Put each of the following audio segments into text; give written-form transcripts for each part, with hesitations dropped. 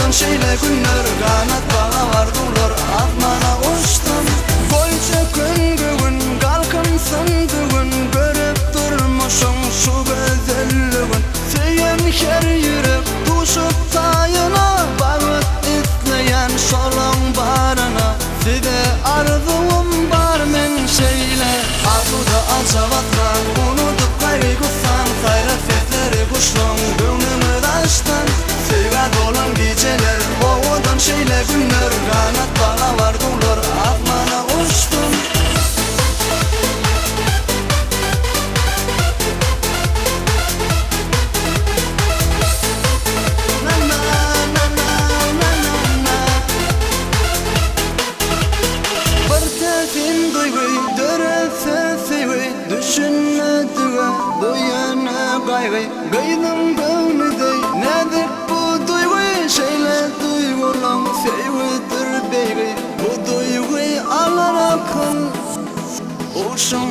Oğudan şeyle günler kanat bağa vardılar atmana uçtum. Koyca gün bugün kalkınsın düğün görüp durmuşum şu güzelliğin. Seyen her yürek tuşup tayına bağıt itleyen şolun barına. Size arzum var men şeyle arzuda acavatla unutup kaygısan sayrat sesleri kuşun gönlümü taştan. Sevga dolan geceler oğudan şeyle günler kanat bağa vardılar atmana uçtum. Bartezin duyguyu dörese sevi düşünmediğe duyana kaygı kıydım gönlüde nedir bu duyguyu şeyle duygulan sevidir beygi bu duyguyu alarak kal olsun.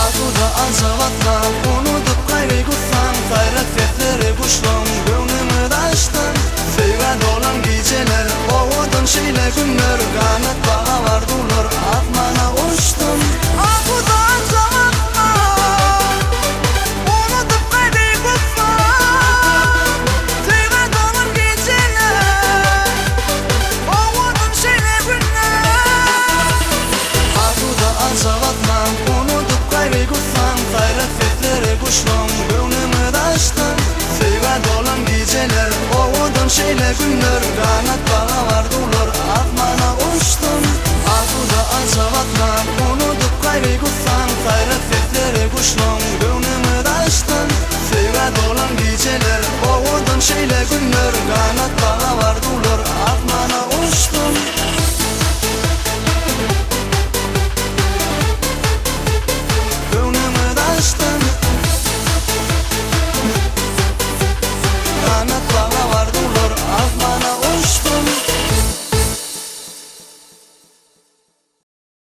Arzuda acavatla unutup kaygısan sayrat sesleri kuşun gönlümü taştan. Sevga dolan geceler oğudan şeyle günler kanat bağa vardılar atmana uçtum. Arzuda acavatla unutup kaygısan sevga dolan geceler oğudan şeyle günler. Arzuda acavatla unutup kaygısan sayrat sesleri kuşun gönlümü taştan. Sevga dolan geceler oğudan şeyle günler kanat bağa vardılar atmana uçtum. Arzuda acavatla unutup kaygısan sayrat sesleri kuşun gönlümü taştan. Sevga dolan geceler oğudan şeyle günler